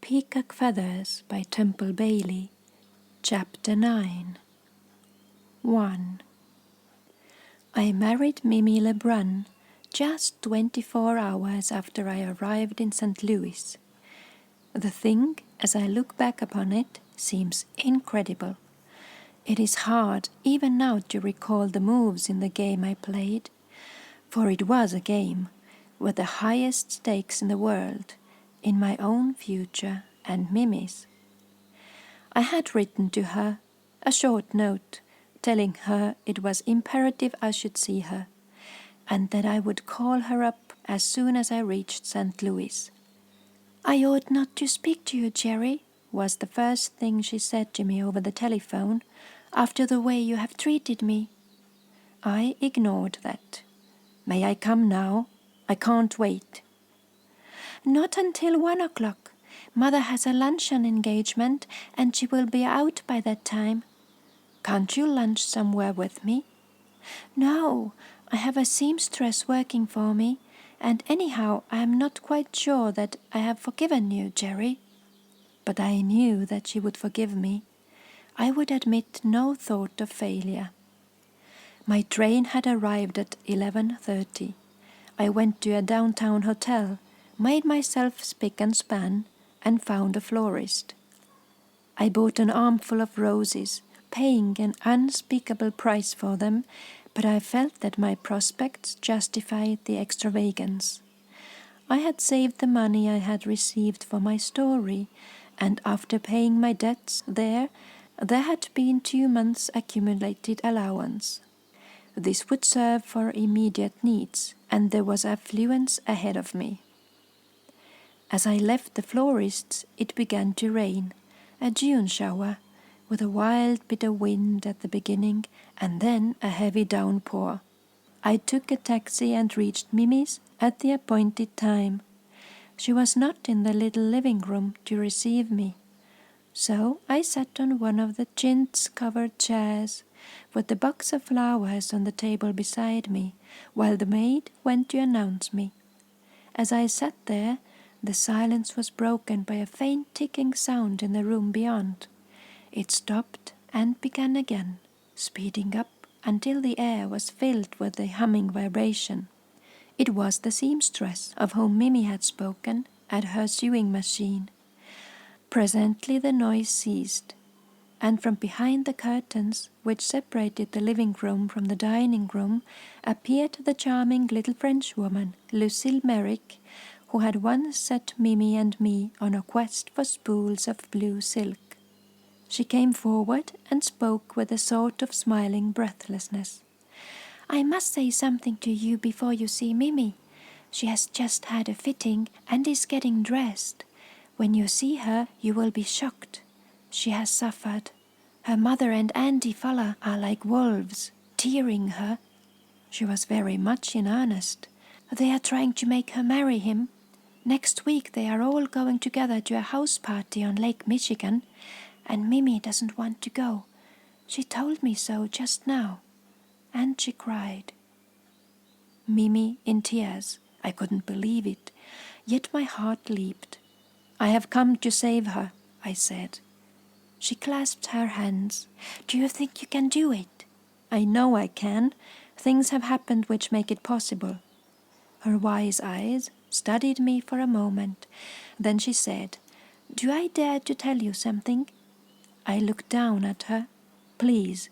Peacock Feathers by Temple Bailey. Chapter 9. 1. I married Mimi Lebrun just 24 hours after I arrived in St. Louis. The thing, as I look back upon it, seems incredible. It is hard even now to recall the moves in the game I played, for it was a game with the highest stakes in the world, in my own future and Mimi's. I had written to her a short note telling her it was imperative I should see her, and that I would call her up as soon as I reached St. Louis. "I ought not to speak to you, Jerry," was the first thing she said to me over the telephone, "after the way you have treated me." I ignored that. "May I come now? I can't wait." "Not until 1 o'clock. Mother has a luncheon engagement and she will be out by that time." "Can't you lunch somewhere with me?" "No, I have a seamstress working for me, and anyhow I am not quite sure that I have forgiven you, Jerry." But I knew that she would forgive me. I would admit no thought of failure. My train had arrived at 11:30. I went to a downtown hotel, made myself spick and span, and found a florist. I bought an armful of roses, paying an unspeakable price for them, but I felt that my prospects justified the extravagance. I had saved the money I had received for my story, and after paying my debts there had been 2 months' accumulated allowance. This would serve for immediate needs, and there was affluence ahead of me. As I left the florist's, it began to rain, a June shower, with a wild bit of wind at the beginning and then a heavy downpour. I took a taxi and reached Mimi's at the appointed time. She was not in the little living room to receive me, so I sat on one of the chintz-covered chairs, with the box of flowers on the table beside me, while the maid went to announce me. As I sat there, the silence was broken by a faint ticking sound in the room beyond. It stopped and began again, speeding up until the air was filled with the humming vibration. It was the seamstress of whom Mimi had spoken at her sewing machine. Presently the noise ceased, and from behind the curtains which separated the living room from the dining room appeared the charming little Frenchwoman, Lucille Merrick, who had once set Mimi and me on a quest for spools of blue silk. She came forward and spoke with a sort of smiling breathlessness. "I must say something to you before you see Mimi. She has just had a fitting and is getting dressed. When you see her, you will be shocked. She has suffered. Her mother and Andy Fuller are like wolves, tearing her." She was very much in earnest. "They are trying to make her marry him. Next week they are all going together to a house party on Lake Michigan, and Mimi doesn't want to go. She told me so just now." And she cried. Mimi in tears. I couldn't believe it, yet my heart leaped. "I have come to save her," I said. She clasped her hands. "Do you think you can do it?" "I know I can. Things have happened which make it possible." Her wise eyes studied me for a moment. Then she said, "Do I dare to tell you something?" I looked down at her. "Please."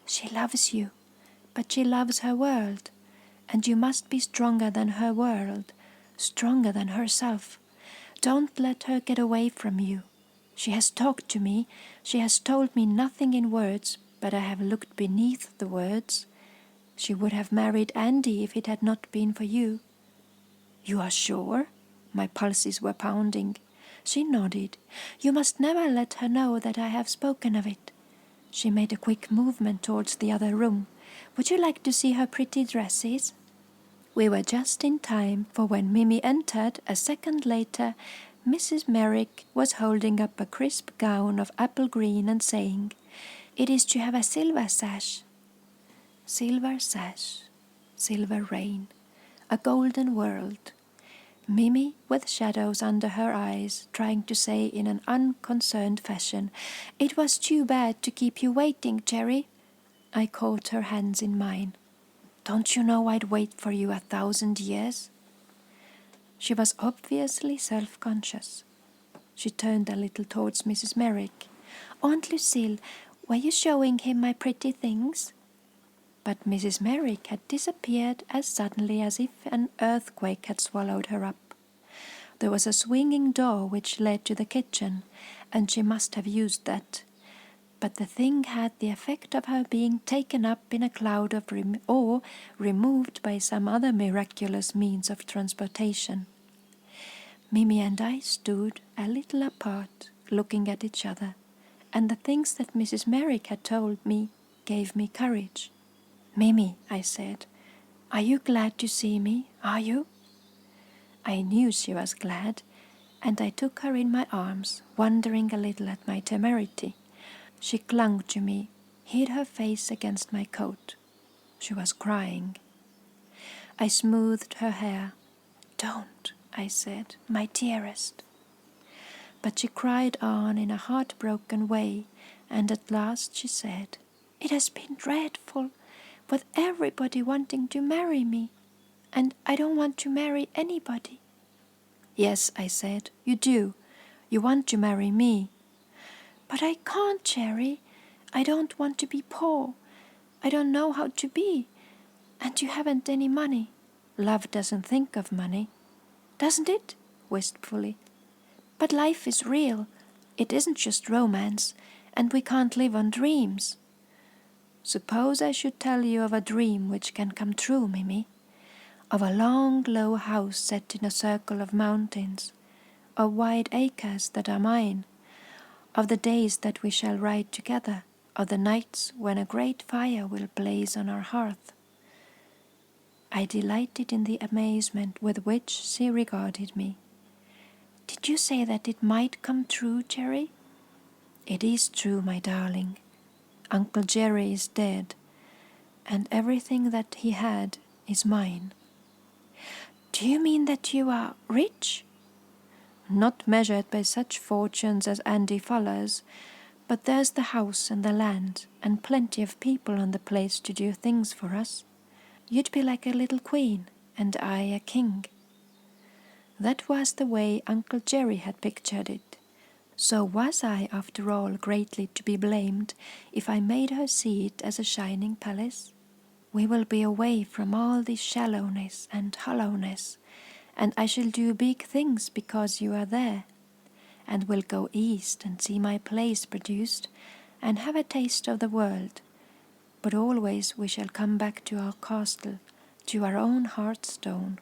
"She loves you, but she loves her world, and you must be stronger than her world, stronger than herself. Don't let her get away from you. She has talked to me. She has told me nothing in words, but I have looked beneath the words. She would have married Andy if it had not been for you." "You are sure?" My pulses were pounding. She nodded. "You must never let her know that I have spoken of it." She made a quick movement towards the other room. "Would you like to see her pretty dresses?" We were just in time, for when Mimi entered a second later, Mrs. Merrick was holding up a crisp gown of apple green and saying, "It is to have a silver sash." Silver sash, silver rain, a golden world. Mimi, with shadows under her eyes, trying to say in an unconcerned fashion, "It was too bad to keep you waiting, Jerry." I caught her hands in mine. "Don't you know I'd wait for you 1,000 years?" She was obviously self-conscious. She turned a little towards Mrs. Merrick. "Aunt Lucille, were you showing him my pretty things?" But Mrs. Merrick had disappeared as suddenly as if an earthquake had swallowed her up. There was a swinging door which led to the kitchen, and she must have used that. But the thing had the effect of her being taken up in a cloud of or removed by some other miraculous means of transportation. Mimi and I stood a little apart, looking at each other, and the things that Mrs. Merrick had told me gave me courage. "Mimi," I said, "are you glad to see me? Are you?" I knew she was glad, and I took her in my arms, wondering a little at my temerity. She clung to me, hid her face against my coat. She was crying. I smoothed her hair. "Don't," I said, "my dearest." But she cried on in a heartbroken way, and at last she said, "It has been dreadful, with everybody wanting to marry me, and I don't want to marry anybody." "Yes," I said, "you do. You want to marry me." "But I can't, Jerry. I don't want to be poor. I don't know how to be. And you haven't any money." "Love doesn't think of money." "Doesn't it?" wistfully. "But life is real. It isn't just romance, and we can't live on dreams." "Suppose I should tell you of a dream which can come true, Mimi? Of a long, low house set in a circle of mountains, of wide acres that are mine, of the days that we shall ride together, of the nights when a great fire will blaze on our hearth." I delighted in the amazement with which she regarded me. "Did you say that it might come true, Jerry?" "It is true, my darling. Uncle Jerry is dead, and everything that he had is mine." "Do you mean that you are rich?" "Not measured by such fortunes as Andy Fuller's, but there's the house and the land, and plenty of people on the place to do things for us. You'd be like a little queen, and I a king." That was the way Uncle Jerry had pictured it. So was I, after all, greatly to be blamed if I made her see it as a shining palace? "We will be away from all this shallowness and hollowness, and I shall do big things because you are there, and we'll go east and see my plays produced, and have a taste of the world. But always we shall come back to our castle, to our own hearthstone.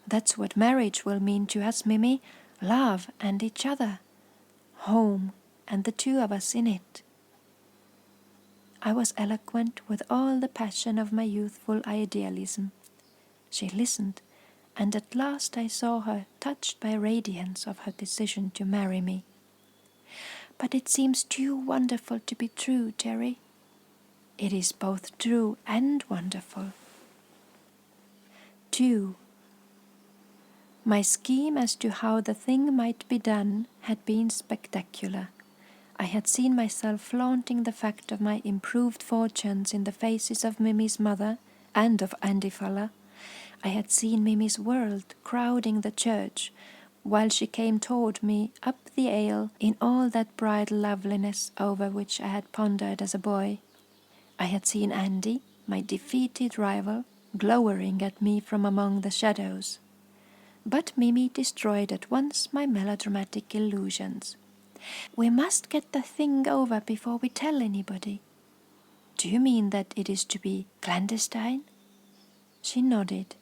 That's what marriage will mean to us, Mimi. Love and each other. Home, and the two of us in it." I was eloquent with all the passion of my youthful idealism. She listened, and at last I saw her touched by radiance of her decision to marry me. "But it seems too wonderful to be true, Jerry." "It is both true and wonderful." 2. My scheme as to how the thing might be done had been spectacular. I had seen myself flaunting the fact of my improved fortunes in the faces of Mimi's mother and of Andy Fuller. I had seen Mimi's world crowding the church, while she came toward me up the aisle in all that bridal loveliness over which I had pondered as a boy. I had seen Andy, my defeated rival, glowering at me from among the shadows. But Mimi destroyed at once my melodramatic illusions. "We must get the thing over before we tell anybody." "Do you mean that it is to be clandestine?" She nodded.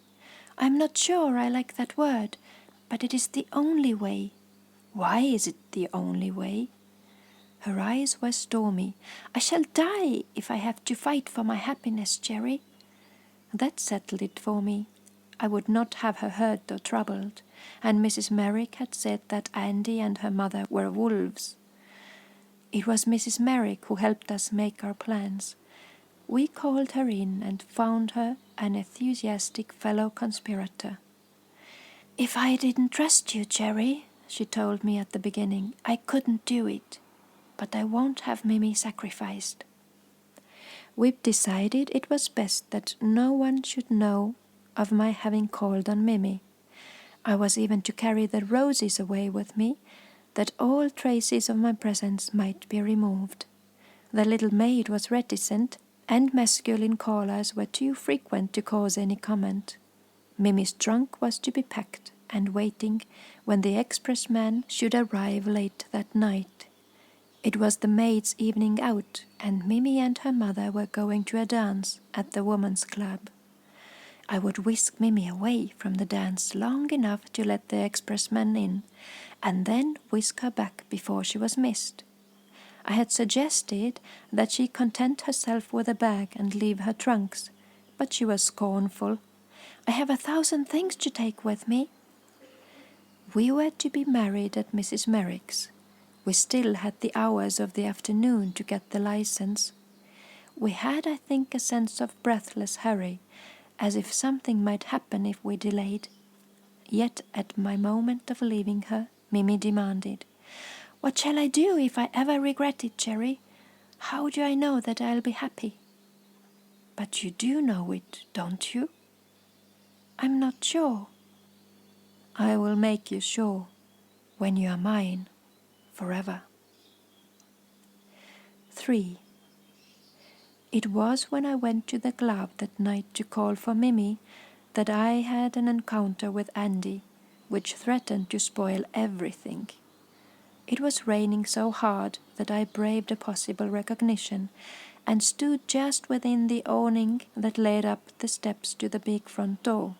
"I'm not sure I like that word, but it is the only way." "Why is it the only way?" Her eyes were stormy. "I shall die if I have to fight for my happiness, Jerry." That settled it for me. I would not have her hurt or troubled, and Mrs. Merrick had said that Andy and her mother were wolves. It was Mrs. Merrick who helped us make our plans. We called her in and found her an enthusiastic fellow conspirator. "If I didn't trust you, Jerry," she told me at the beginning, "I couldn't do it. But I won't have Mimi sacrificed." We've decided it was best that no one should know of my having called on Mimi. I was even to carry the roses away with me, that all traces of my presence might be removed. The little maid was reticent, and masculine callers were too frequent to cause any comment. Mimi's trunk was to be packed and waiting when the expressman should arrive late that night. It was the maid's evening out, and Mimi and her mother were going to a dance at the woman's club. I would whisk Mimi away from the dance long enough to let the expressman in, and then whisk her back before she was missed. I had suggested that she content herself with a bag and leave her trunks, but she was scornful. "I have 1,000 things to take with me." We were to be married at Mrs. Merrick's. We still had the hours of the afternoon to get the license. We had, I think, a sense of breathless hurry, as if something might happen if we delayed. Yet at my moment of leaving her, Mimi demanded, "What shall I do if I ever regret it, Jerry? How do I know that I'll be happy?" "But you do know it, don't you?" "I'm not sure." "I will make you sure when you are mine forever." 3. It was when I went to the club that night to call for Mimi that I had an encounter with Andy, which threatened to spoil everything. It was raining so hard that I braved a possible recognition and stood just within the awning that led up the steps to the big front door.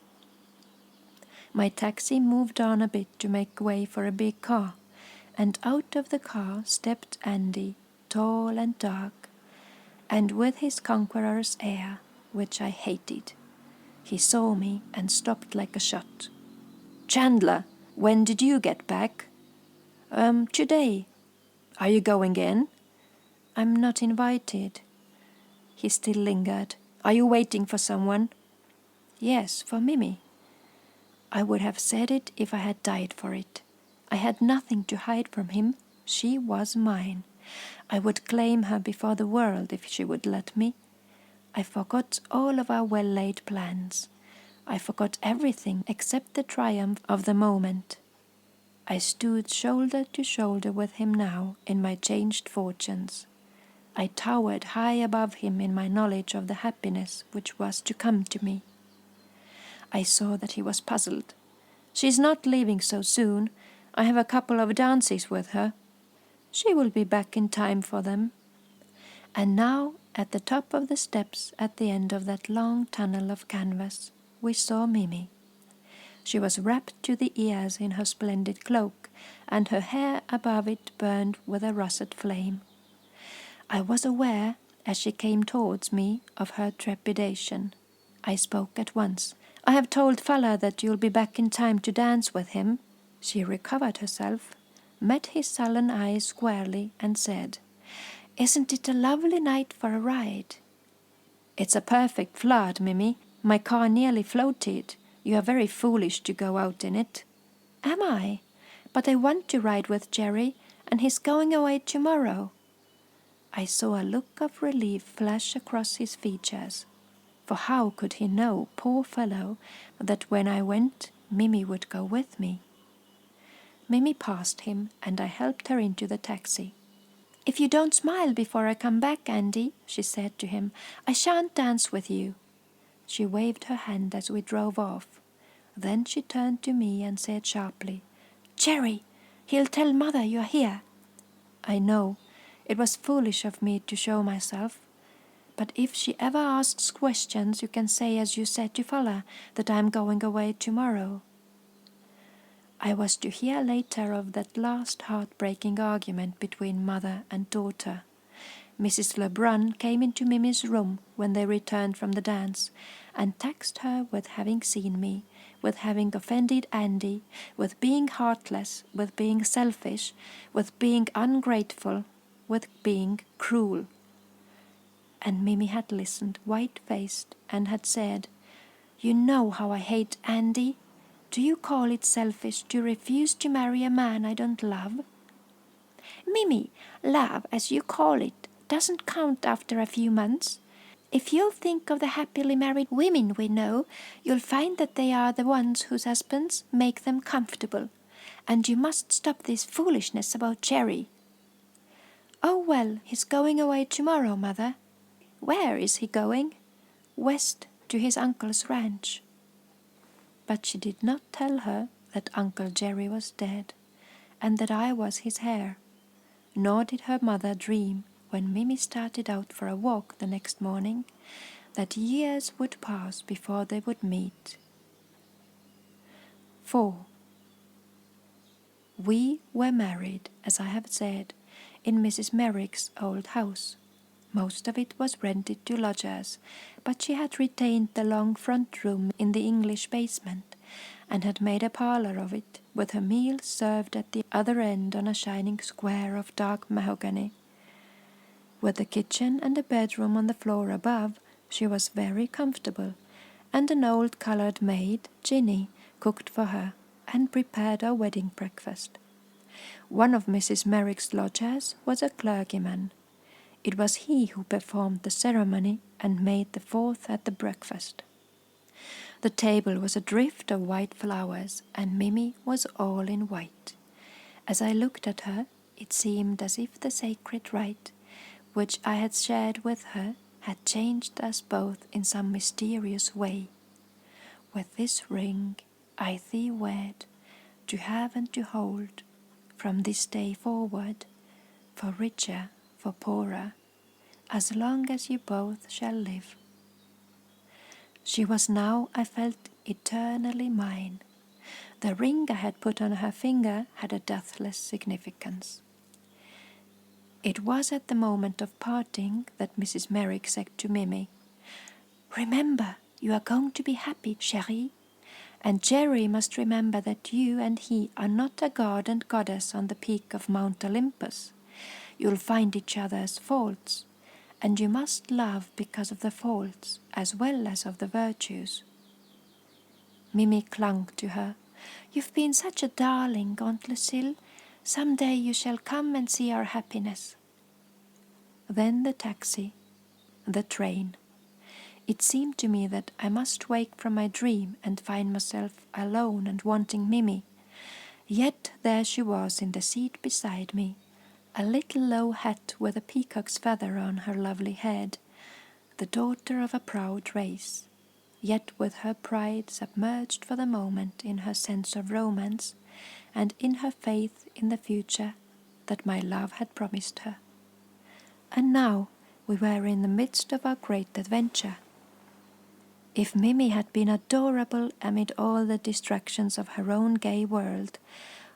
My taxi moved on a bit to make way for a big car, and out of the car stepped Andy, tall and dark, and with his conqueror's air, which I hated. He saw me and stopped like a shot. "Chandler, when did you get back?" Today." "Are you going in?" "I'm not invited." He still lingered. "Are you waiting for someone?" "Yes, for Mimi." I would have said it if I had died for it. I had nothing to hide from him. She was mine. I would claim her before the world if she would let me. I forgot all of our well-laid plans. I forgot everything except the triumph of the moment. I stood shoulder to shoulder with him now in my changed fortunes. I towered high above him in my knowledge of the happiness which was to come to me. I saw that he was puzzled. "She's not leaving so soon. I have a couple of dances with her. She will be back in time for them." And now, at the top of the steps at the end of that long tunnel of canvas, we saw Mimi. She was wrapped to the ears in her splendid cloak, and her hair above it burned with a russet flame. I was aware, as she came towards me, of her trepidation. I spoke at once. "I have told Falla that you'll be back in time to dance with him." She recovered herself, met his sullen eyes squarely, and said, "Isn't it a lovely night for a ride?" "It's a perfect flood, Mimi. My car nearly floated. You are very foolish to go out in it." "Am I? But I want to ride with Jerry, and he's going away tomorrow." I saw a look of relief flash across his features. For how could he know, poor fellow, that when I went, Mimi would go with me? Mimi passed him, and I helped her into the taxi. "If you don't smile before I come back, Andy," she said to him, "I shan't dance with you." She waved her hand as we drove off. Then she turned to me and said sharply, "Jerry, he'll tell Mother you're here." I know, it was foolish of me to show myself. But if she ever asks questions, you can say as you said to Falla, that I'm going away tomorrow. I was to hear later of that last heartbreaking argument between mother and daughter. Mrs. Lebrun came into Mimi's room when they returned from the dance, and taxed her with having seen me, with having offended Andy, with being heartless, with being selfish, with being ungrateful, with being cruel. And Mimi had listened, white-faced, and had said, "You know how I hate Andy. Do you call it selfish to refuse to marry a man I don't love? Mimi, love, as you call it, doesn't count after a few months. If you'll think of the happily married women we know, you'll find that they are the ones whose husbands make them comfortable. And you must stop this foolishness about Jerry. Oh, well, he's going away tomorrow, Mother. Where is he going? West, to his uncle's ranch. But she did not tell her that Uncle Jerry was dead, and that I was his heir. Nor did her mother dream, when Mimi started out for a walk the next morning, that years would pass before they would meet. 4. We were married, as I have said, in Mrs. Merrick's old house. Most of it was rented to lodgers, but she had retained the long front room in the English basement, and had made a parlour of it, with her meals served at the other end on a shining square of dark mahogany. With the kitchen and a bedroom on the floor above, she was very comfortable, and an old coloured maid, Ginny, cooked for her, and prepared our wedding breakfast. One of Mrs. Merrick's lodgers was a clergyman. It was he who performed the ceremony and made the fourth at the breakfast. The table was a drift of white flowers, and Mimi was all in white. As I looked at her, it seemed as if the sacred rite, which I had shared with her, had changed us both in some mysterious way. With this ring I thee wed, to have and to hold, from this day forward, for richer, for poorer, as long as you both shall live. She was now, I felt, eternally mine. The ring I had put on her finger had a deathless significance. It was at the moment of parting that Mrs. Merrick said to Mimi, "Remember, you are going to be happy, chérie. And Jerry must remember that you and he are not a god and goddess on the peak of Mount Olympus. You'll find each other's faults, and you must love because of the faults as well as of the virtues." Mimi clung to her. "You've been such a darling, Aunt Lucille. Some day you shall come and see our happiness." Then the taxi, the train. It seemed to me that I must wake from my dream and find myself alone and wanting Mimi. Yet there she was in the seat beside me, a little low hat with a peacock's feather on her lovely head, the daughter of a proud race, yet with her pride submerged for the moment in her sense of romance and in her faith in the future that my love had promised her. And now we were in the midst of our great adventure. If Mimi had been adorable amid all the distractions of her own gay world,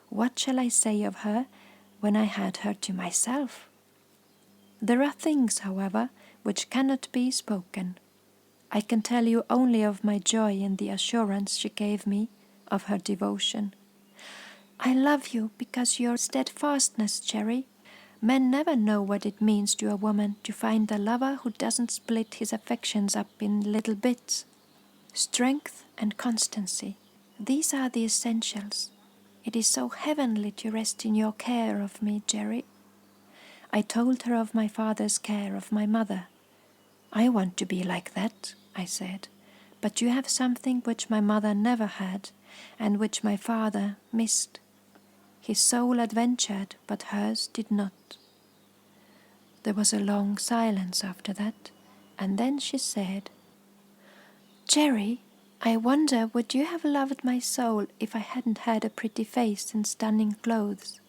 what shall I say of her when I had her to myself? There are things, however, which cannot be spoken. I can tell you only of my joy in the assurance she gave me of her devotion. "I love you because your steadfastness, Jerry. Men never know what it means to a woman to find a lover who doesn't split his affections up in little bits. Strength and constancy, these are the essentials. It is so heavenly to rest in your care of me, Jerry." I told her of my father's care of my mother. "I want to be like that," I said, "but you have something which my mother never had, and which my father missed. His soul adventured, but hers did not." There was a long silence after that, and then she said, "Jerry, I wonder would you have loved my soul if I hadn't had a pretty face and stunning clothes?"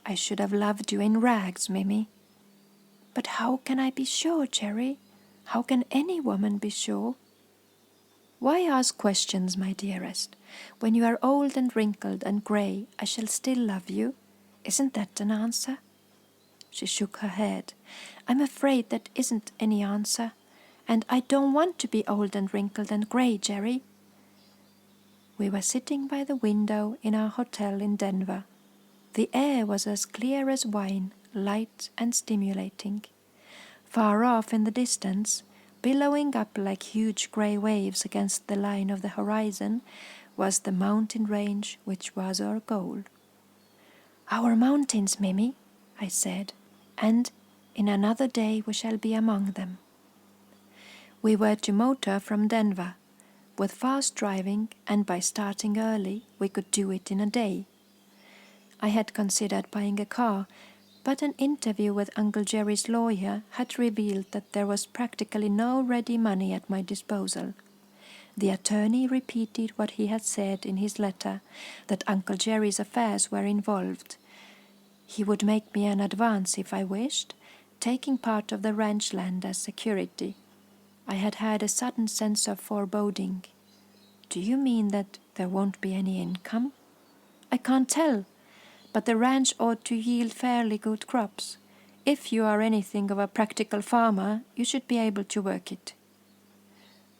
"I should have loved you in rags, Mimi." "But how can I be sure, Jerry? How can any woman be sure?" "Why ask questions, my dearest? When you are old and wrinkled and grey, I shall still love you. Isn't that an answer?" She shook her head. "I'm afraid that isn't any answer. And I don't want to be old and wrinkled and grey, Jerry." We were sitting by the window in our hotel in Denver. The air was as clear as wine, light and stimulating. Far off in the distance, billowing up like huge grey waves against the line of the horizon, was the mountain range which was our goal. "Our mountains, Mimi," I said, "and in another day we shall be among them." We were to motor from Denver. With fast driving and by starting early, we could do it in a day. I had considered buying a car, but an interview with Uncle Jerry's lawyer had revealed that there was practically no ready money at my disposal. The attorney repeated what he had said in his letter, that Uncle Jerry's affairs were involved. He would make me an advance if I wished, taking part of the ranch land as security. I had had a sudden sense of foreboding. "Do you mean that there won't be any income?" "I can't tell, but the ranch ought to yield fairly good crops. If you are anything of a practical farmer, you should be able to work it."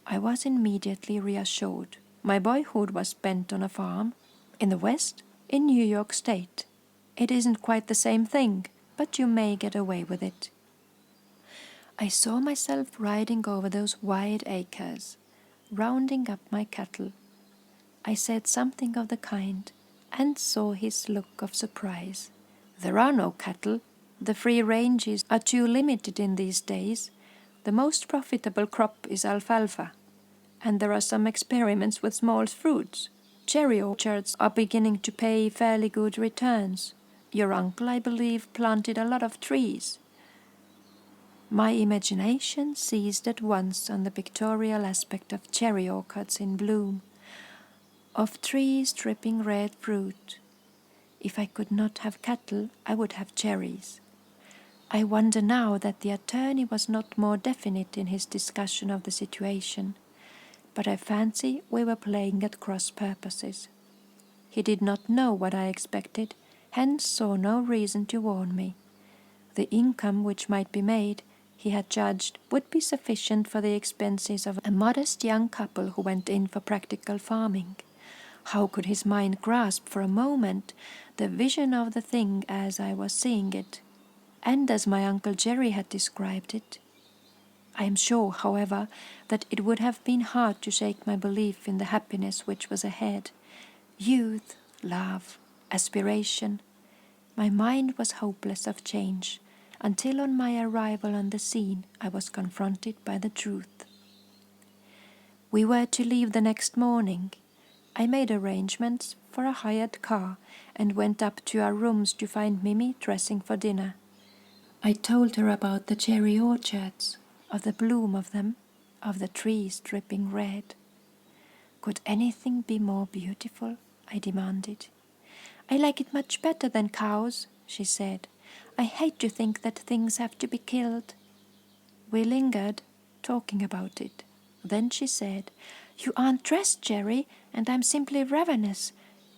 I was immediately reassured. My boyhood was spent on a farm. In the West, in New York State. It isn't quite the same thing, but you may get away with it. I saw myself riding over those wide acres, rounding up my cattle. I said something of the kind, and saw his look of surprise. "There are no cattle. The free ranges are too limited in these days. The most profitable crop is alfalfa, and there are some experiments with small fruits. Cherry orchards are beginning to pay fairly good returns. Your uncle, I believe, planted a lot of trees." My imagination seized at once on the pictorial aspect of cherry orchards in bloom, of trees dripping red fruit. If I could not have cattle, I would have cherries. I wonder now that the attorney was not more definite in his discussion of the situation, but I fancy we were playing at cross purposes. He did not know what I expected, hence saw no reason to warn me. The income which might be made, he had judged, would be sufficient for the expenses of a modest young couple who went in for practical farming. How could his mind grasp for a moment the vision of the thing as I was seeing it, and as my Uncle Jerry had described it? I am sure, however, that it would have been hard to shake my belief in the happiness which was ahead. Youth, love, aspiration. My mind was hopeless of change, until on my arrival on the scene I was confronted by the truth. We were to leave the next morning. I made arrangements for a hired car and went up to our rooms to find Mimi dressing for dinner. I told her about the cherry orchards, of the bloom of them, of the trees dripping red. "Could anything be more beautiful?" I demanded. "I like it much better than cows," she said. "I hate to think that things have to be killed." We lingered, talking about it. Then she said, "You aren't dressed, Jerry, and I'm simply ravenous.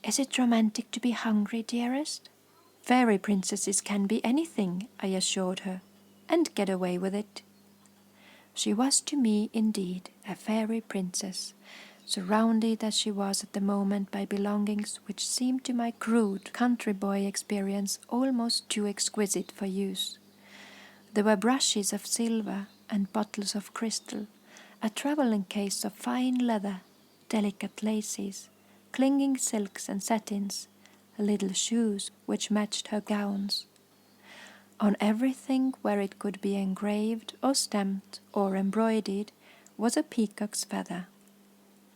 Is it romantic to be hungry, dearest?" "Fairy princesses can be anything," I assured her, "and get away with it." She was to me, indeed, a fairy princess, surrounded as she was at the moment by belongings which seemed to my crude country boy experience almost too exquisite for use. There were brushes of silver and bottles of crystal, a travelling case of fine leather, delicate laces, clinging silks and satins, little shoes which matched her gowns. On everything where it could be engraved or stamped or embroidered was a peacock's feather.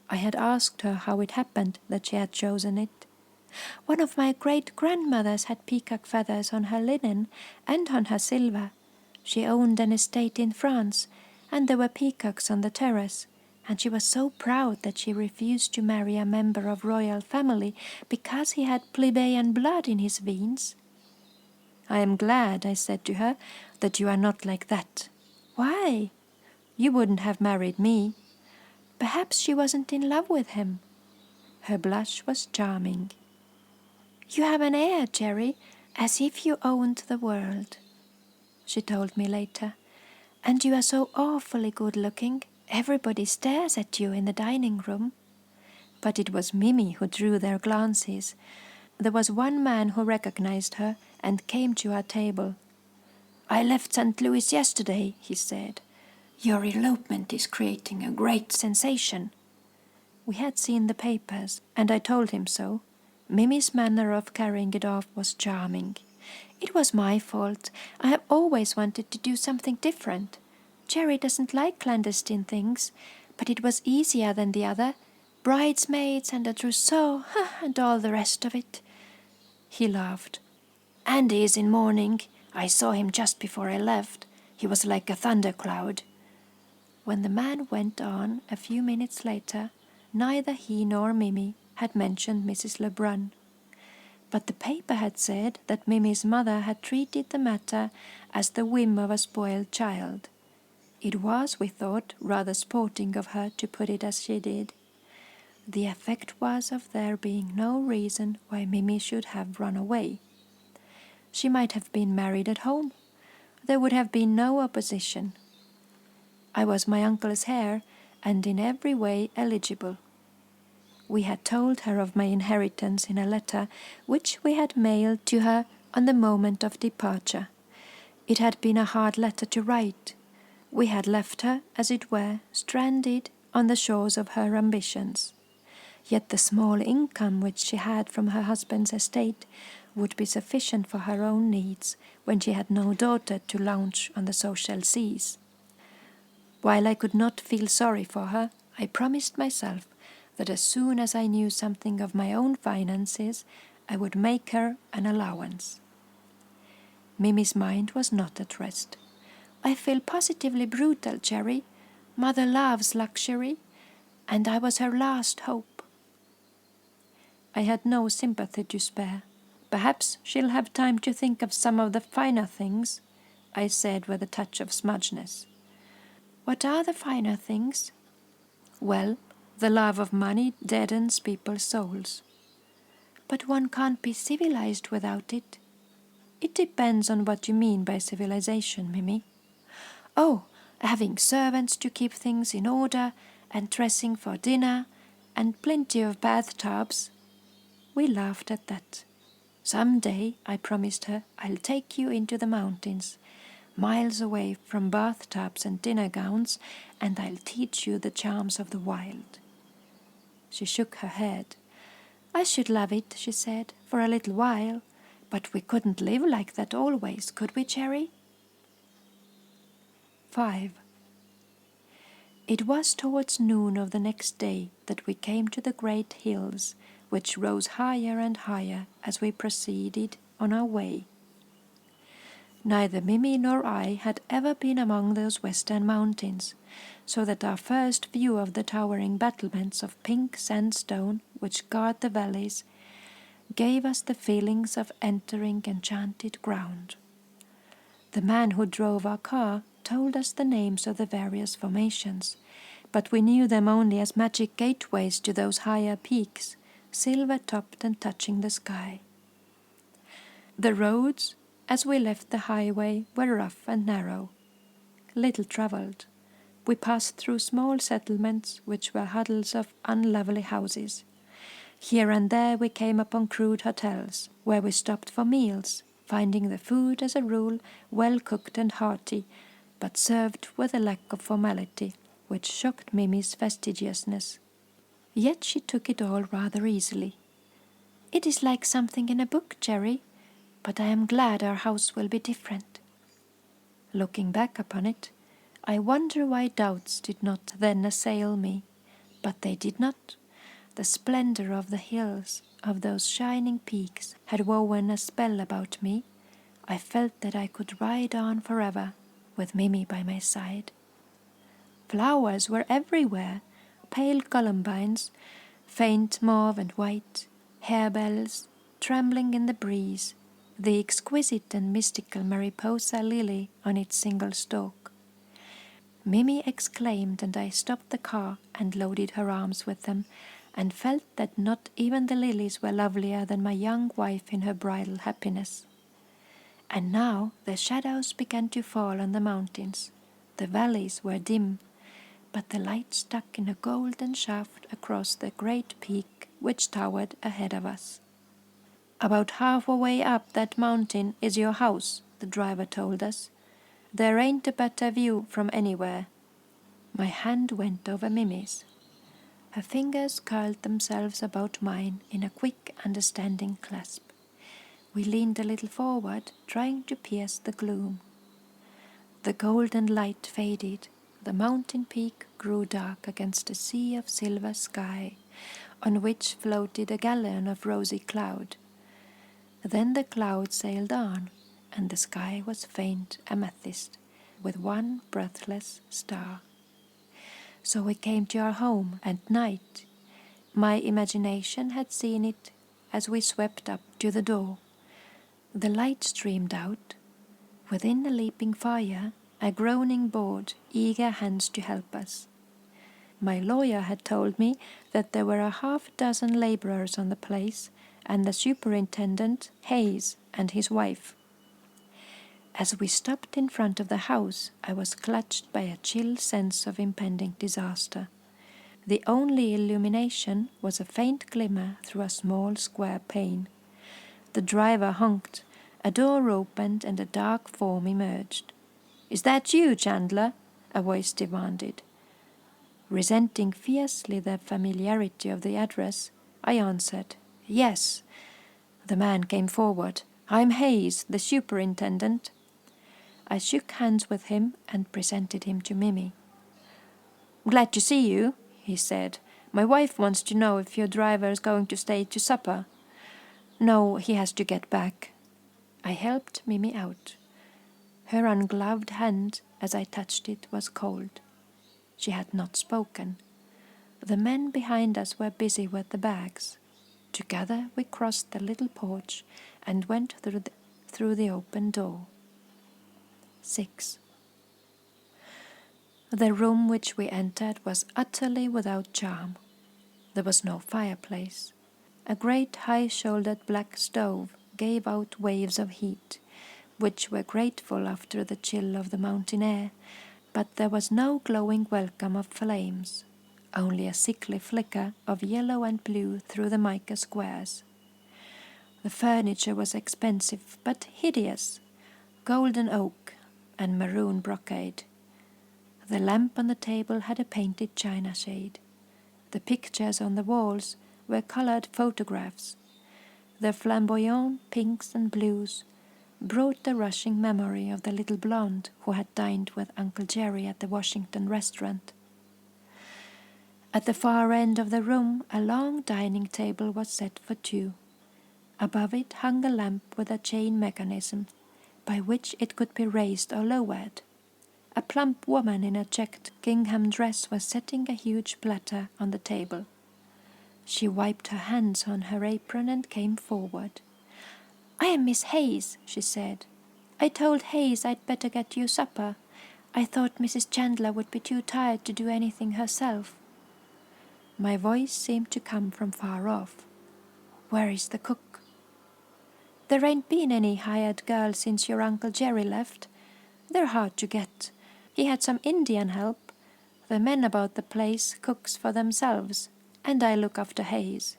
I had asked her how it happened that she had chosen it. "One of my great-grandmothers had peacock feathers on her linen and on her silver. She owned an estate in France, and there were peacocks on the terrace, and she was so proud that she refused to marry a member of royal family because he had plebeian blood in his veins." "I am glad," I said to her, "that you are not like that." "Why?" "You wouldn't have married me." "Perhaps she wasn't in love with him." Her blush was charming. "You have an air, Jerry, as if you owned the world," she told me later. "And you are so awfully good-looking. Everybody stares at you in the dining room." But it was Mimi who drew their glances. There was one man who recognized her and came to our table. "I left St. Louis yesterday," he said. "Your elopement is creating a great sensation." We had seen the papers, and I told him so. Mimi's manner of carrying it off was charming. It was my fault. I have always wanted to do something different. Jerry doesn't like clandestine things, but it was easier than the other. Bridesmaids and a trousseau and all the rest of it. He laughed. Andy is in mourning. I saw him just before I left. He was like a thundercloud. When the man went on a few minutes later, neither he nor Mimi had mentioned Mrs. Lebrun. But the paper had said that Mimi's mother had treated the matter as the whim of a spoiled child. It was, we thought, rather sporting of her to put it as she did. The effect was of there being no reason why Mimi should have run away. She might have been married at home. There would have been no opposition. I was my uncle's heir, and in every way eligible. We had told her of my inheritance in a letter which we had mailed to her on the moment of departure. It had been a hard letter to write. We had left her, as it were, stranded on the shores of her ambitions. Yet the small income which she had from her husband's estate would be sufficient for her own needs when she had no daughter to launch on the social seas. While I could not feel sorry for her, I promised myself that as soon as I knew something of my own finances, I would make her an allowance. Mimi's mind was not at rest. I feel positively brutal, Jerry. Mother loves luxury, and I was her last hope. I had no sympathy to spare. Perhaps she'll have time to think of some of the finer things, I said with a touch of smudgeness. What are the finer things? Well, the love of money deadens people's souls. But one can't be civilized without it. It depends on what you mean by civilization, Mimi. Oh, having servants to keep things in order, and dressing for dinner, and plenty of bathtubs. We laughed at that. Some day, I promised her, I'll take you into the mountains, miles away from bathtubs and dinner gowns, and I'll teach you the charms of the wild. She shook her head. I should love it, she said, for a little while, but we couldn't live like that always, could we, Cherry? 5. It was towards noon of the next day that we came to the great hills, which rose higher and higher as we proceeded on our way. Neither Mimi nor I had ever been among those western mountains, so that our first view of the towering battlements of pink sandstone which guard the valleys gave us the feelings of entering enchanted ground. The man who drove our car told us the names of the various formations, but we knew them only as magic gateways to those higher peaks, silver-topped and touching the sky. The roads, as we left the highway, were rough and narrow. Little travelled. We passed through small settlements which were huddles of unlovely houses. Here and there we came upon crude hotels, where we stopped for meals, finding the food as a rule well cooked and hearty, but served with a lack of formality, which shocked Mimi's fastidiousness. Yet she took it all rather easily. It is like something in a book, Jerry, but I am glad our house will be different. Looking back upon it, I wonder why doubts did not then assail me, but they did not. The splendor of the hills, of those shining peaks, had woven a spell about me. I felt that I could ride on forever, with Mimi by my side. Flowers were everywhere, pale columbines, faint mauve and white, harebells, trembling in the breeze, the exquisite and mystical mariposa lily on its single stalk. Mimi exclaimed, and I stopped the car and loaded her arms with them, and felt that not even the lilies were lovelier than my young wife in her bridal happiness. And now the shadows began to fall on the mountains. The valleys were dim, but the light stuck in a golden shaft across the great peak which towered ahead of us. About halfway up that mountain is your house, the driver told us. There ain't a better view from anywhere. My hand went over Mimi's. Her fingers curled themselves about mine in a quick, understanding clasp. We leaned a little forward, trying to pierce the gloom. The golden light faded. The mountain peak grew dark against a sea of silver sky, on which floated a galleon of rosy cloud. Then the cloud sailed on, and the sky was faint amethyst, with one breathless star. So we came to our home at night. My imagination had seen it as we swept up to the door. The light streamed out. Within a leaping fire, a groaning board, eager hands to help us. My lawyer had told me that there were a half-dozen laborers on the place, and the superintendent, Hayes, and his wife. As we stopped in front of the house, I was clutched by a chill sense of impending disaster. The only illumination was a faint glimmer through a small square pane. The driver honked, a door opened, and a dark form emerged. "Is that you, Chandler?" a voice demanded. Resenting fiercely the familiarity of the address, I answered, "Yes." The man came forward. "I'm Hayes, the superintendent." I shook hands with him and presented him to Mimi. "Glad to see you," he said. "My wife wants to know if your driver is going to stay to supper." "No, he has to get back." I helped Mimi out. Her ungloved hand, as I touched it, was cold. She had not spoken. The men behind us were busy with the bags. Together we crossed the little porch and went through the open door. 6. The room which we entered was utterly without charm. There was no fireplace. A great high-shouldered black stove gave out waves of heat, which were grateful after the chill of the mountain air, but there was no glowing welcome of flames, only a sickly flicker of yellow and blue through the mica squares. The furniture was expensive but hideous, golden oak and maroon brocade. The lamp on the table had a painted china shade. The pictures on the walls were colored photographs. Their flamboyant pinks and blues brought the rushing memory of the little blonde who had dined with Uncle Jerry at the Washington restaurant. At the far end of the room, a long dining table was set for two. Above it hung a lamp with a chain mechanism, by which it could be raised or lowered. A plump woman in a checked gingham dress was setting a huge platter on the table. She wiped her hands on her apron and came forward. "I am Miss Hayes," she said. "I told Hayes I'd better get you supper. I thought Mrs. Chandler would be too tired to do anything herself." My voice seemed to come from far off. "Where is the cook?" "There ain't been any hired girl since your Uncle Jerry left. They're hard to get. He had some Indian help. The men about the place cooks for themselves, and I look after Hayes."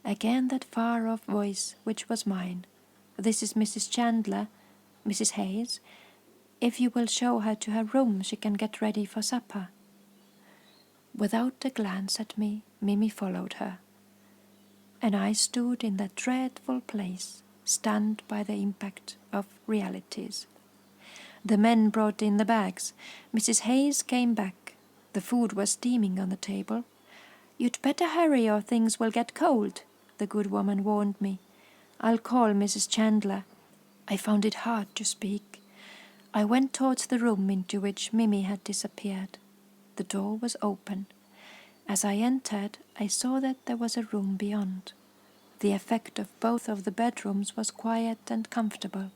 Again that far-off voice, which was mine. "This is Mrs. Chandler, Mrs. Hayes. If you will show her to her room, she can get ready for supper." Without a glance at me, Mimi followed her. And I stood in that dreadful place, stunned by the impact of realities. The men brought in the bags. Mrs. Hayes came back. The food was steaming on the table. "You'd better hurry or things will get cold," the good woman warned me. "I'll call Mrs. Chandler." I found it hard to speak. I went towards the room into which Mimi had disappeared. The door was open. As I entered, I saw that there was a room beyond. The effect of both of the bedrooms was quiet and comfortable.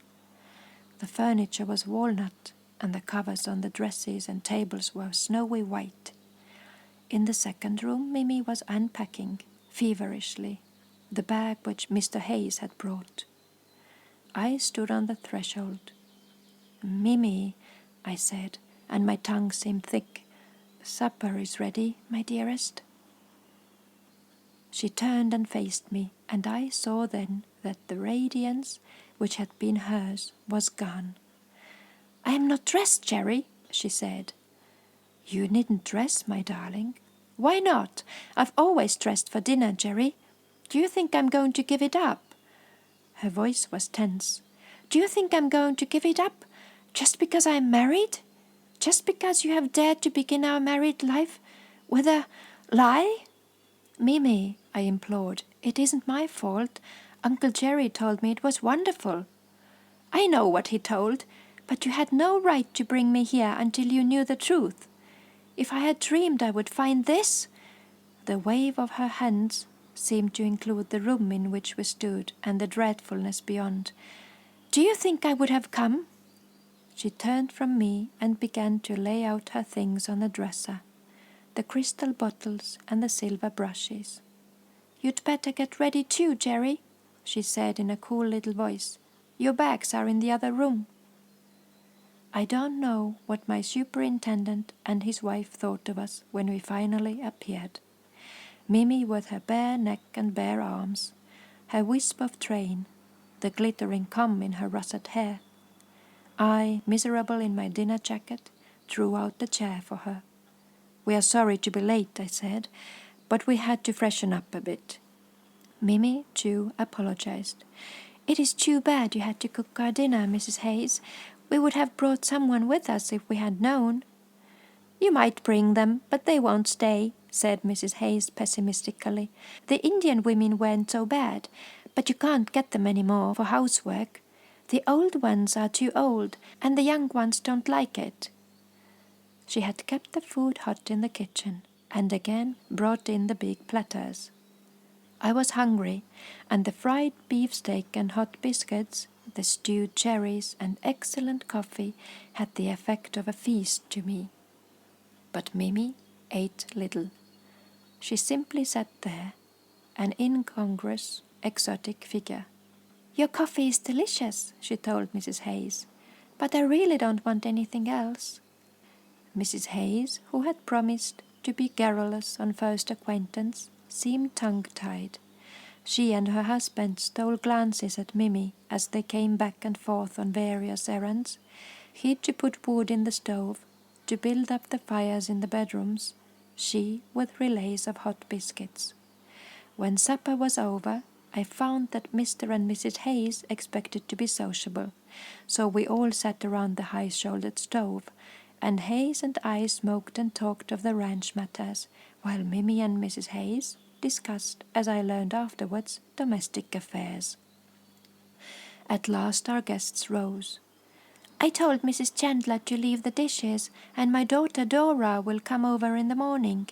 The furniture was walnut, and the covers on the dresses and tables were snowy white. In the second room, Mimi was unpacking, feverishly, the bag which Mr. Hayes had brought. I stood on the threshold. "Mimi," I said, and my tongue seemed thick. "Supper is ready, my dearest." She turned and faced me, and I saw then that the radiance which had been hers was gone. "I am not dressed, Jerry," she said. "You needn't dress, my darling. Why not? I've always dressed for dinner, Jerry. Do you think I'm going to give it up?" Her voice was tense. "Do you think I'm going to give it up? Just because I'm married? Just because you have dared to begin our married life with a lie?" "Mimi," I implored, "it isn't my fault. Uncle Jerry told me it was wonderful." "I know what he told, but you had no right to bring me here until you knew the truth. If I had dreamed I would find this—" The wave of her hands seemed to include the room in which we stood and the dreadfulness beyond. "Do you think I would have come?" She turned from me and began to lay out her things on the dresser, the crystal bottles and the silver brushes. "You'd better get ready too, Jerry," she said in a cool little voice. "Your bags are in the other room." I don't know what my superintendent and his wife thought of us when we finally appeared. Mimi with her bare neck and bare arms, her wisp of train, the glittering comb in her russet hair. I, miserable in my dinner jacket, drew out the chair for her. "We are sorry to be late," I said, "but we had to freshen up a bit." Mimi, too, apologized. "It is too bad you had to cook our dinner, Mrs. Hayes. We would have brought someone with us if we had known." "You might bring them, but they won't stay," said Mrs. Hayes pessimistically. "The Indian women weren't so bad, but you can't get them any more for housework. The old ones are too old, and the young ones don't like it." She had kept the food hot in the kitchen, and again brought in the big platters. I was hungry, and the fried beefsteak and hot biscuits, the stewed cherries and excellent coffee had the effect of a feast to me. But Mimi ate little. She simply sat there, an incongruous, exotic figure. "Your coffee is delicious," she told Mrs. Hayes, "but I really don't want anything else." Mrs. Hayes, who had promised to be garrulous on first acquaintance, seemed tongue-tied. She and her husband stole glances at Mimi as they came back and forth on various errands. He to put wood in the stove, to build up the fires in the bedrooms, she with relays of hot biscuits. When supper was over, I found that Mr. and Mrs. Hayes expected to be sociable, so we all sat around the high-shouldered stove, and Hayes and I smoked and talked of the ranch matters, while Mimi and Mrs. Hayes discussed, as I learned afterwards, domestic affairs. At last our guests rose. "I told Mrs. Chandler to leave the dishes, and my daughter Dora will come over in the morning.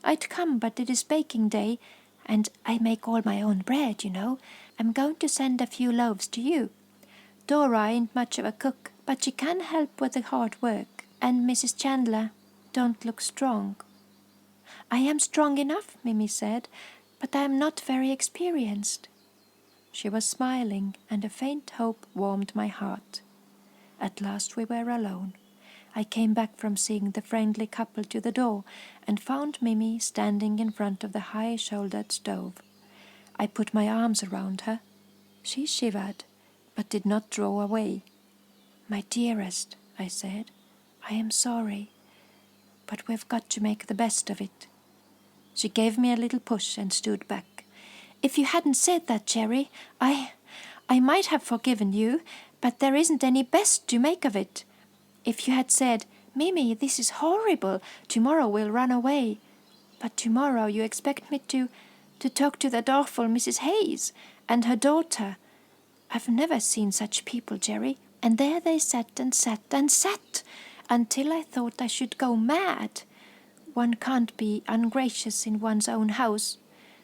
I'd come, but it is baking day, and I make all my own bread, you know. I'm going to send a few loaves to you. Dora ain't much of a cook, but she can help with the hard work, and Mrs. Chandler don't look strong." "I am strong enough," Mimi said, "but I am not very experienced." She was smiling, and a faint hope warmed my heart. At last we were alone. I came back from seeing the friendly couple to the door and found Mimi standing in front of the high-shouldered stove. I put my arms around her. She shivered, but did not draw away. "My dearest," I said, "I am sorry, but we've got to make the best of it." She gave me a little push and stood back. "If you hadn't said that, Jerry, I might have forgiven you, but there isn't any best to make of it. If you had said, 'Mimi, this is horrible, tomorrow we'll run away,' but tomorrow you expect me to talk to that awful Mrs. Hayes and her daughter. I've never seen such people, Jerry, and there they sat and sat and sat until I thought I should go mad. One can't be ungracious in one's own house,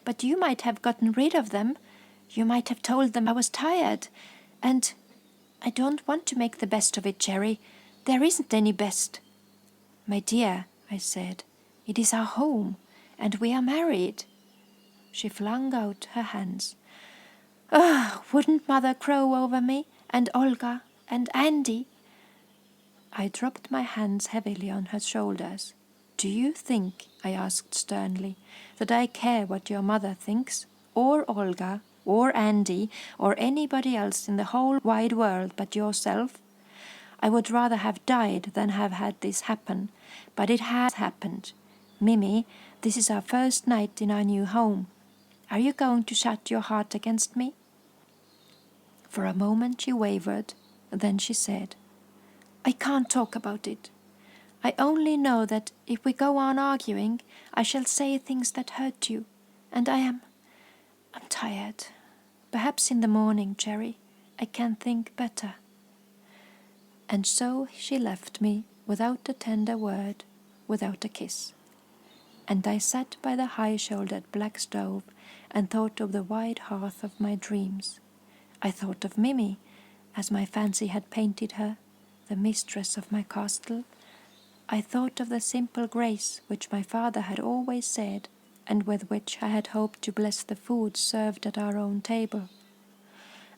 but you might have gotten rid of them. You might have told them I was tired, and I don't want to make the best of it, Jerry. There isn't any best." "My dear," I said, "it is our home, and we are married." She flung out her hands. "Oh, wouldn't Mother crow over me, and Olga, and Andy?" I dropped my hands heavily on her shoulders. "Do you think," I asked sternly, "that I care what your mother thinks, or Olga, or Andy, or anybody else in the whole wide world but yourself? I would rather have died than have had this happen, but it has happened. Mimi, This is our first night in our new home. Are you going to shut your heart against me?" For a moment she wavered, then she said, "I can't talk about it. I only know that if we go on arguing, I shall say things that hurt you, and I'm tired. Perhaps in the morning, Jerry, I can think better." And so she left me without a tender word, without a kiss. And I sat by the high-shouldered black stove and thought of the wide hearth of my dreams. I thought of Mimi, as my fancy had painted her, the mistress of my castle. I thought of the simple grace which my father had always said, and with which I had hoped to bless the food served at our own table.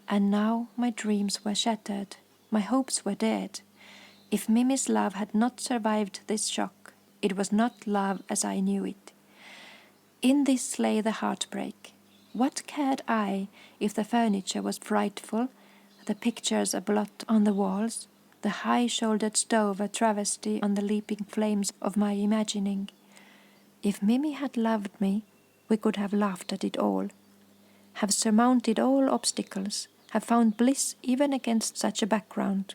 And now my dreams were shattered, my hopes were dead. If Mimi's love had not survived this shock, it was not love as I knew it. In this lay the heartbreak. What cared I if the furniture was frightful, the pictures a blot on the walls, the high-shouldered stove a travesty on the leaping flames of my imagining? If Mimi had loved me, we could have laughed at it all, have surmounted all obstacles, have found bliss even against such a background.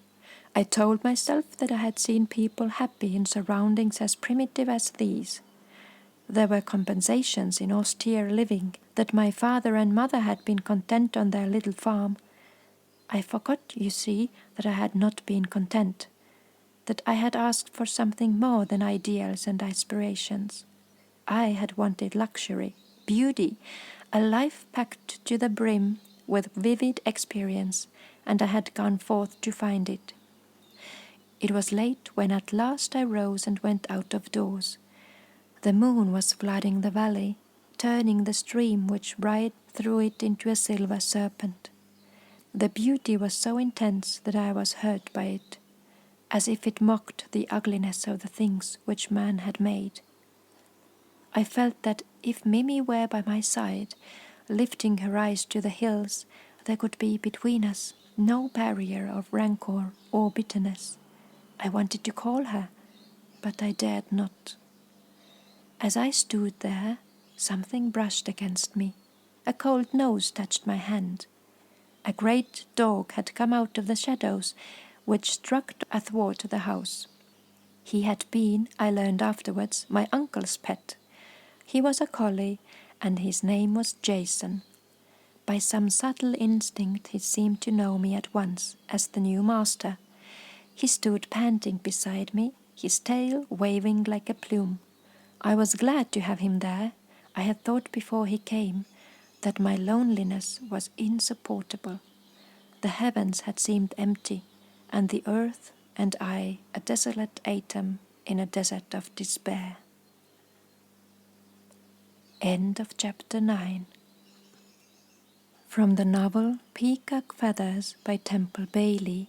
I told myself that I had seen people happy in surroundings as primitive as these. There were compensations in austere living, that my father and mother had been content on their little farm. I forgot, you see, that I had not been content, that I had asked for something more than ideals and aspirations. I had wanted luxury, beauty, a life packed to the brim with vivid experience, and I had gone forth to find it. It was late when at last I rose and went out of doors. The moon was flooding the valley, turning the stream which writhed through it into a silver serpent. The beauty was so intense that I was hurt by it, as if it mocked the ugliness of the things which man had made. I felt that if Mimi were by my side, lifting her eyes to the hills, there could be between us no barrier of rancor or bitterness. I wanted to call her, but I dared not. As I stood there, something brushed against me. A cold nose touched my hand. A great dog had come out of the shadows, which struck athwart the house. He had been, I learned afterwards, my uncle's pet. He was a collie, and his name was Jason. By some subtle instinct he seemed to know me at once as the new master. He stood panting beside me, his tail waving like a plume. I was glad to have him there. I had thought before he came that my loneliness was insupportable. The heavens had seemed empty, and the earth and I a desolate atom in a desert of despair. End of chapter 9. From the novel Peacock Feathers by Temple Bailey,